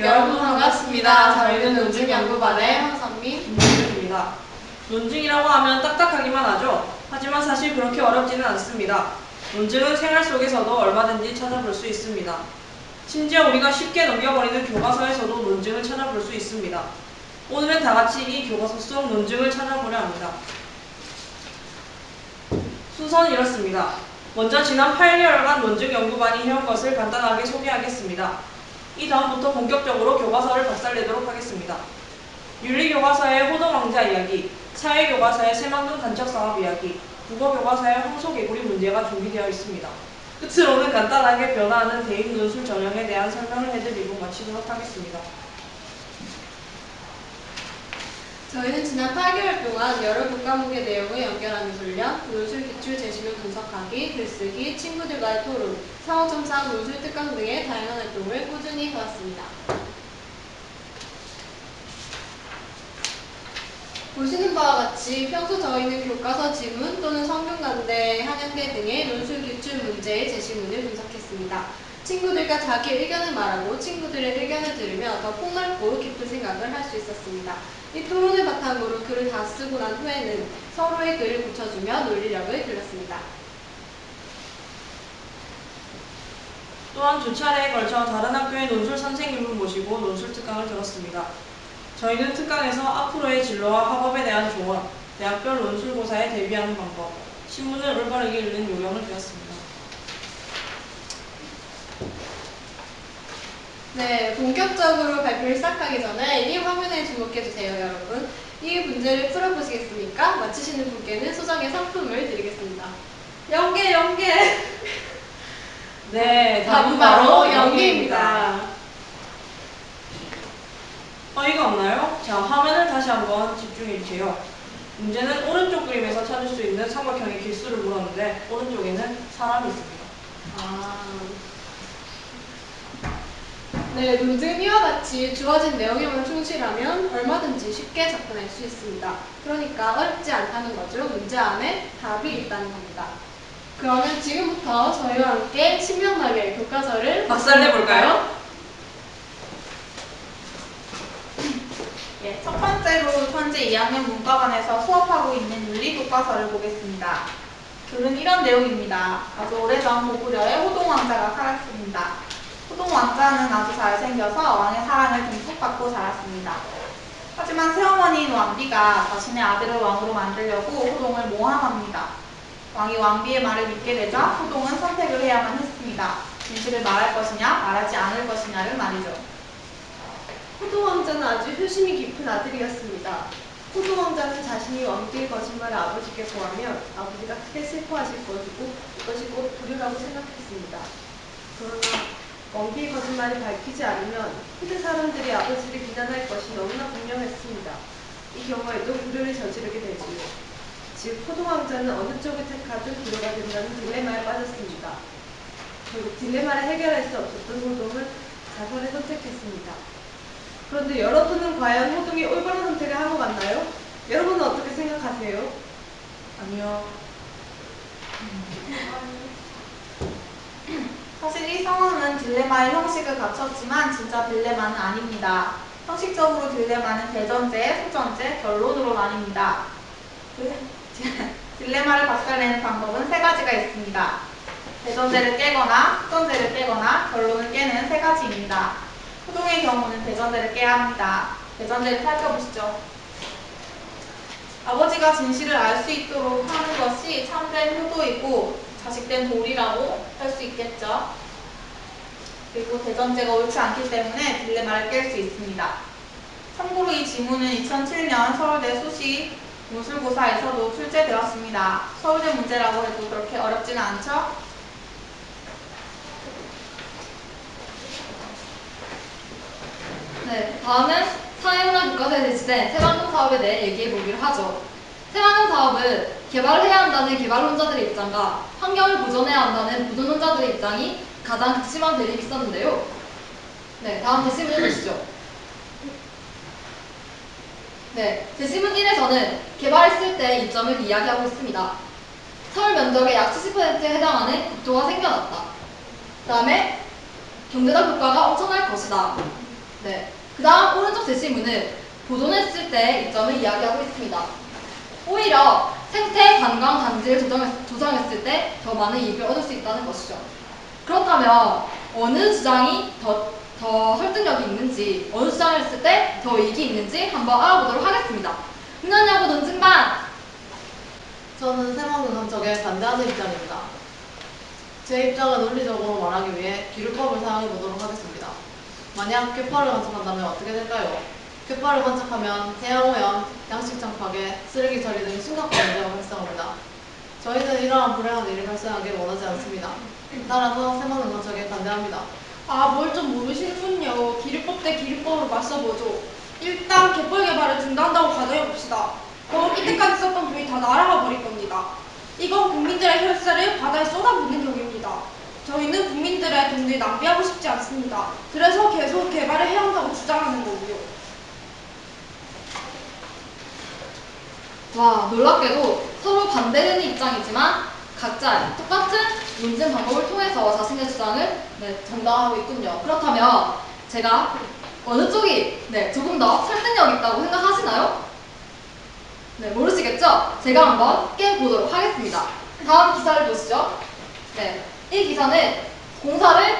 여러분 반갑습니다. 저희는 논증연구반의 황선민, 김민준입니다. 논증이라고 하면 딱딱하기만 하죠. 하지만 사실 그렇게 어렵지는 않습니다. 논증은 생활 속에서도 얼마든지 찾아볼 수 있습니다. 심지어 우리가 쉽게 넘겨버리는 교과서에서도 논증을 찾아볼 수 있습니다. 오늘은 다같이 이 교과서 속 논증을 찾아보려 합니다. 순서는 이렇습니다. 먼저 지난 8개월간 논증 연구반이 해온 것을 간단하게 소개하겠습니다. 이 다음부터 본격적으로 교과서를 박살내도록 하겠습니다. 윤리교과서의 호동왕자 이야기, 사회교과서의 새만금 간척사업 이야기, 국어교과서의 황소개구리 문제가 준비되어 있습니다. 끝으로는 간단하게 변화하는 대입 논술 전형에 대한 설명을 해드리고 마치도록 하겠습니다. 저희는 지난 8개월 동안 여러 교과목의 내용을 연결하는 훈련, 논술 기출 제시문 분석하기, 글쓰기, 친구들과의 토론, 상호점상, 논술 특강 등의 다양한 활동을 꾸준히 해왔습니다. 보시는 바와 같이 평소 저희는 교과서 지문 또는 성균관대, 한양대 등의 논술 기출 문제의 제시문을 분석했습니다. 친구들과 자기 의견을 말하고 친구들의 의견을 들으며 더 폭넓고 깊은 생각을 할 수 있었습니다. 이 토론을 바탕으로 글을 다 쓰고 난 후에는 서로의 글을 고쳐주며 논리력을 길렀습니다. 또한 두 차례에 걸쳐 다른 학교의 논술 선생님을 모시고 논술 특강을 들었습니다. 저희는 특강에서 앞으로의 진로와 학업에 대한 조언, 대학별 논술고사에 대비하는 방법, 신문을 올바르게 읽는 요령을 배웠습니다. 네, 본격적으로 발표를 시작하기 전에 이 화면에 주목해주세요, 여러분. 이 문제를 풀어보시겠습니까? 맞히시는 분께는 소정의 상품을 드리겠습니다. 연계! 네, 답은 바로 연계입니다. 어이가 없나요? 자, 화면을 다시 한번 집중해주세요. 문제는 오른쪽 그림에서 찾을 수 있는 삼각형의 길수를 물었는데 오른쪽에는 사람이 있습니다. 네, 논증은 이와 같이 주어진 내용에만 충실하면 얼마든지 쉽게 접근할 수 있습니다. 그러니까 어렵지 않다는 거죠. 문제 안에 답이 있다는 겁니다. 그러면 지금부터 저희와 함께 신명나게 교과서를 박살내볼까요? 예, 첫 번째로 현재 2학년 문과반에서 수업하고 있는 윤리교과서를 보겠습니다. 글은 이런 내용입니다. 아주 오래전 고구려의 호동왕자가 살았습니다. 호동왕자는 아주 잘생겨서 왕의 사랑을 듬뿍 받고 자랐습니다. 하지만 새어머니인 왕비가 자신의 아들을 왕으로 만들려고 호동을 모함합니다. 왕이 왕비의 말을 믿게 되자 호동은 선택을 해야만 했습니다. 진실을 말할 것이냐 말하지 않을 것이냐를 말이죠. 호동왕자는 아주 효심이 깊은 아들이었습니다. 호동왕자는 자신이 왕비의 거짓말을 아버지께 고하면 아버지가 크게 슬퍼하실 것이고 이것이 곧 불효라고 생각했습니다. 그러나 왕비의 거짓말을 밝히지 않으면 후대 사람들이 아버지를 비난할 것이 너무나 분명했습니다. 이 경우에도 불효를 저지르게 되지요. 즉 호동왕자는 어느 쪽을 택하든 불효가 된다는 딜레마에 빠졌습니다. 결국 딜레마를 해결할 수 없었던 호동은 자살을 선택했습니다. 그런데 여러분은 과연 호동이 올바른 선택을 한 것 같나요? 여러분은 어떻게 생각하세요? 아니요. 사실 이 상황은 딜레마의 형식을 갖췄지만 진짜 딜레마는 아닙니다. 형식적으로 딜레마는 대전제, 후전제, 결론으로 나뉩니다. 딜레마를 박살내는 방법은 세 가지가 있습니다. 대전제를 깨거나, 후전제를 깨거나, 결론을 깨는 세 가지입니다. 호동의 경우는 대전제를 깨야 합니다. 대전제를 살펴보시죠. 아버지가 진실을 알 수 있도록 하는 것이 참된 효도이고 자식된 도리라고 할 수 있겠죠. 그리고 대전제가 옳지 않기 때문에 딜레마를 깰 수 있습니다. 참고로 이 지문은 2007년 서울대 수시 논술고사에서도 출제되었습니다. 서울대 문제라고 해도 그렇게 어렵지는 않죠? 네, 다음은 사회문화 교과서에 제시된 새만금 사업에 대해 얘기해보기로 하죠. 새만금 사업은 개발을 해야 한다는 개발론자들의 입장과 환경을 보존해야 한다는 보존론자들의 입장이 가장 극심한 대립이 있었는데요. 네, 다음 제시문을 보시죠. 네, 제시문 1에서는 개발했을 때의 이점을 이야기하고 있습니다. 서울 면적의 약 70%에 해당하는 국토가 생겨났다. 그 다음에 경제적 효과가 엄청날 것이다. 네. 그 다음 오른쪽 제시문은 보존했을 때의 이점을 이야기하고 있습니다. 오히려 생태 관광 단지를 조정했을 때 더 많은 이익을 얻을 수 있다는 것이죠. 그렇다면 어느 주장이 더 설득력이 있는지, 어느 주장을 했을 때 더 이익이 있는지 한번 알아보도록 하겠습니다. 문현여고 논증반! 저는 새만금 감척에 반대하는 입장입니다. 제 입장을 논리적으로 말하기 위해 기류법을 사용해 보도록 하겠습니다. 만약 괴파를 간척한다면 어떻게 될까요? 괴파를 간척하면 태양오염, 양식장 파괴, 쓰레기 처리 등 심각한 문제가 발생합니다. 저희는 이러한 불행한 일이 발생하길 원하지 않습니다. 따라서 새만금 간척에 반대합니다. 아, 뭘 좀 모르시는군요. 기류법 대 기류법으로 맞서보죠. 일단 갯벌 개발을 중단한다고 가정해봅시다. 그럼 이때까지 썼던 돈이 다 날아가 버릴 겁니다. 이건 국민들의 혈세를 바다에 쏟아붓는 격입니다. 저희는 국민들의 돈을 낭비하고 싶지 않습니다. 그래서 계속 개발을 해야 한다고 주장하는 거고요. 와, 놀랍게도 서로 반대되는 입장이지만 각자 똑같은 논증 방법을 통해서 자신의 주장을 전달하고 있군요. 그렇다면 제가 어느 쪽이 조금 더 설득력 있다고 생각하시나요? 네, 모르시겠죠? 제가 한번 깨보도록 하겠습니다. 다음 기사를 보시죠. 네, 이 기사는 공사를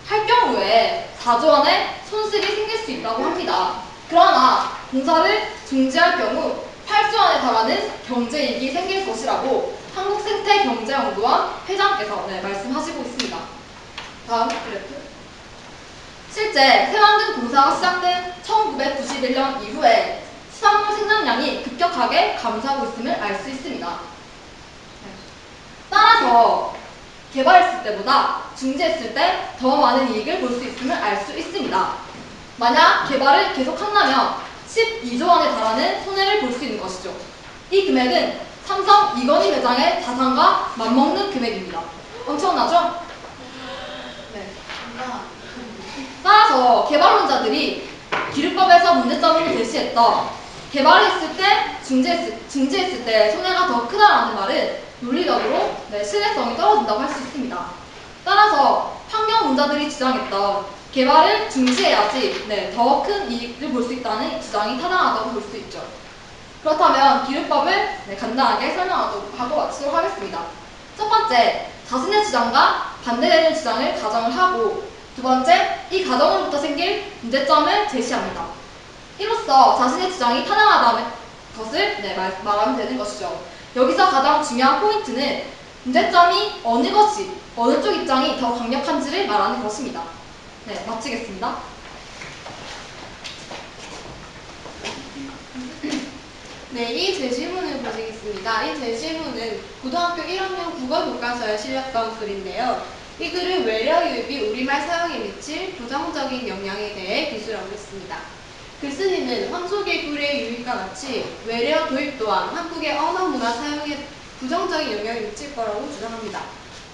할 경우에 4조 원의 손실이 생길 수 있다고 합니다. 그러나 공사를 중지할 경우 8조 원에 달하는 경제이익이 생길 것이라고 한국생태경제연구원 회장께서 말씀하시고 있습니다. 다음 그래프. 실제 새만금 공사가 시작된 1991년 이후에 수산물 생산량이 급격하게 감소하고 있음을 알 수 있습니다. 따라서 개발했을 때보다 중지했을 때 더 많은 이익을 볼 수 있음을 알 수 있습니다. 만약 개발을 계속한다면 12조 원에 달하는 손해를 볼 수 있는 것이죠. 이 금액은 삼성 이건희 회장의 자산과 맞먹는 금액입니다. 엄청나죠? 네. 따라서 개발론자들이 기류법에서 문제점을 제시했던 개발했을 때, 중지했을 때 손해가 더 크다라는 말은 논리적으로 신뢰성이 떨어진다고 할 수 있습니다. 따라서 환경론자들이 주장했던 개발을 중지해야지 더 큰 이익을 볼 수 있다는 주장이 타당하다고 볼 수 있죠. 그렇다면 기류법을 간단하게 설명하고 마치도록 하겠습니다. 첫 번째, 자신의 주장과 반대되는 주장을 가정을 하고, 두 번째, 이 가정으로부터 생길 문제점을 제시합니다. 이로써 자신의 주장이 타당하다는 것을 말하면 되는 것이죠. 여기서 가장 중요한 포인트는 문제점이 어느 쪽 입장이 더 강력한지를 말하는 것입니다. 네, 마치겠습니다. 네, 이 제시문을 보시겠습니다. 이 제시문은 고등학교 1학년 국어 교과서에 실렸던 글인데요. 이 글은 외래 유입이 우리말 사용에 미칠 부정적인 영향에 대해 기술하고 있습니다. 글쓴이는 황소개구리의 유입과 같이 외래어 도입 또한 한국의 언어 문화 사용에 부정적인 영향을 미칠 거라고 주장합니다.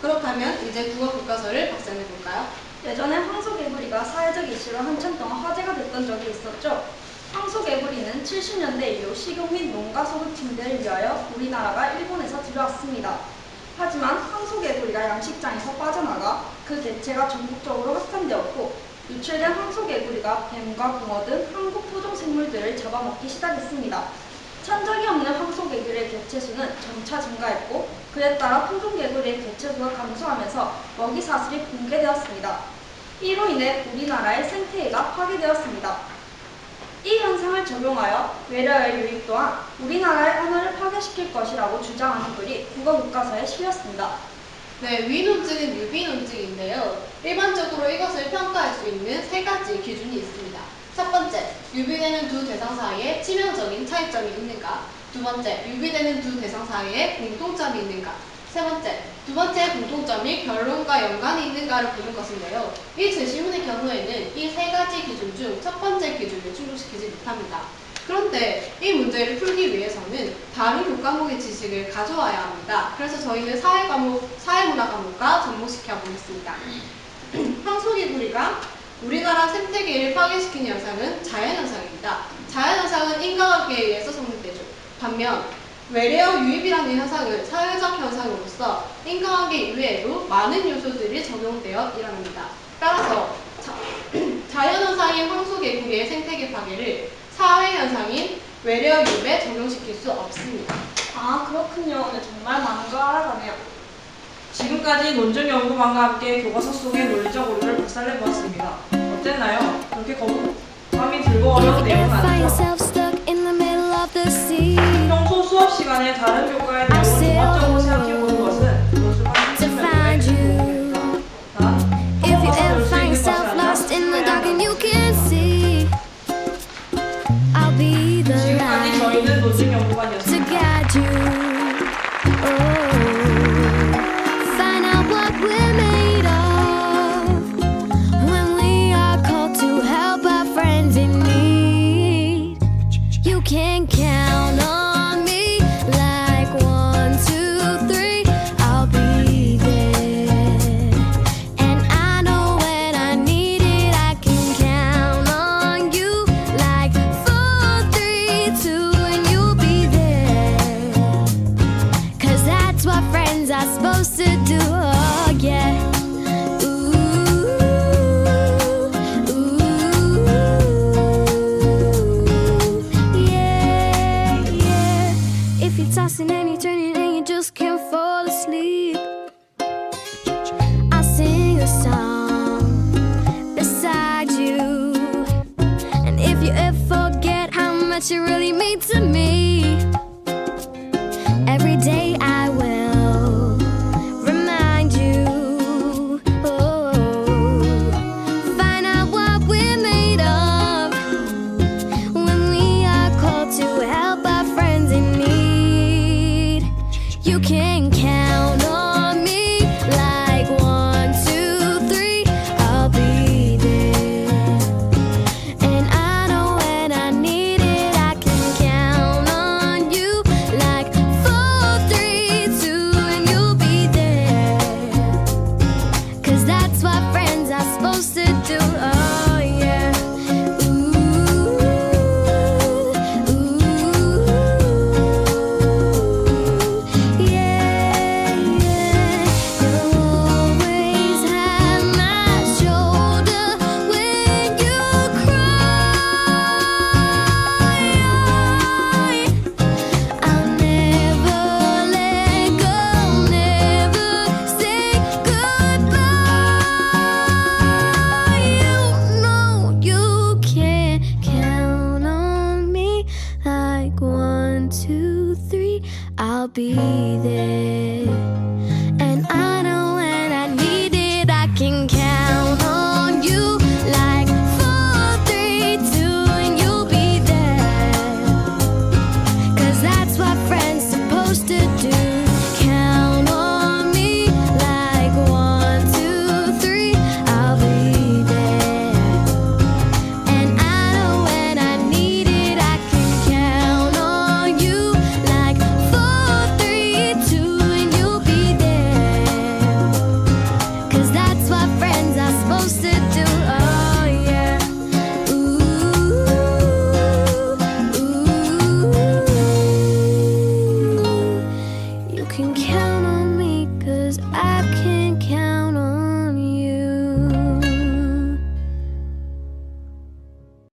그렇다면 이제 국어 교과서를 박살내 볼까요? 예전에 황소개구리가 사회적 이슈로 한참 동안 화제가 됐던 적이 있었죠. 황소개구리는 70년대 이후 식용 및 농가 소득층들을 위하여 우리나라가 일본에서 들여왔습니다. 하지만 황소개구리가 양식장에서 빠져나가 그 개체가 전국적으로 확산되었고, 유출된 황소개구리가 뱀과 붕어 등 한국 토종생물들을 잡아먹기 시작했습니다. 천적이 없는 황소개구리의 개체수는 점차 증가했고, 그에 따라 토종개구리의 개체수가 감소하면서 먹이 사슬이 붕괴되었습니다. 이로 인해 우리나라의 생태계가 파괴되었습니다. 이 현상을 적용하여 외래어의 유입 또한 우리나라의 언어를 파괴시킬 것이라고 주장하는 글이 국어 교과서에 실렸습니다. 네, 위 논증은 유비 논증인데요. 일반적으로 이것을 평가할 수 있는 세 가지 기준이 있습니다. 첫 번째, 유비되는 두 대상 사이에 치명적인 차이점이 있는가? 두 번째, 유비되는 두 대상 사이에 공통점이 있는가? 세 번째, 두 번째 공통점이 결론과 연관이 있는가를 보는 것인데요. 이 제시문의 경우에는 이 세 가지 기준 중 첫 번째 기준을 충족시키지 못합니다. 그런데 이 문제를 풀기 위해서는 다른 교과목의 지식을 가져와야 합니다. 그래서 저희는 사회문화 과목과 접목시켜 보겠습니다. 황소개구리가 우리나라 생태계를 파괴시키는 현상은 자연현상입니다. 자연현상은 인간관계에 의해서 성립되죠. 반면 외래어 유입이라는 현상은 사회적 현상으로서 인간관계 이외에도 많은 요소들이 적용되어 일어납니다. 따라서 자연현상인 황소개구리의 생태계 파괴를 사회현상인 외래 유입에 적용시킬 수 없습니다. 아, 그렇군요. 네, 정말 많은 걸 알아가네요. 지금까지 논증연구반과 함께 교과서 속의 논리적 오류를 박살내보았습니다. 어땠나요? 그렇게 거부감이 들고 어려운 내용은 아니죠? 평소 수업 시간에 다른 교과의 내용을 종합적으로 생각해보는 것은 교수가 힘든 면에 도움이 됩니다. 단, 평가가 될 수 있는 것이 아니라 해야 합니다. 지금까지 저희는 논증연구반이었습니다. Find out what we're made of when we are called to help our friends in need. You can count on me like 1, 2, 3. I'll be there, and I know when I need it, I can count on you like 4, 3, 2, and you'll be there. 'Cause that's what friends are supposed to do. Oh yeah. Ooh, ooh, yeah, yeah. If you're tossing and you're turning and you just can't fall asleep, I'll sing a song beside you. And if you ever forget how much you really mean to me, every day I will remind you. Oh, find out what we're made of when we are called to help our friends in need. You can count on me like 1, 2, 3. I'll be there, and I know when I need it, I can count on you like 4, 3, 2, and you'll be there. 'Cause that's what friends are supposed to do. Oh yeah. Ooh, ooh, yeah, yeah. You'll always have my shoulder when you cry. I'll never let go, never say goodbye. You know you can count on me like 1, 2, 3. I'll be there.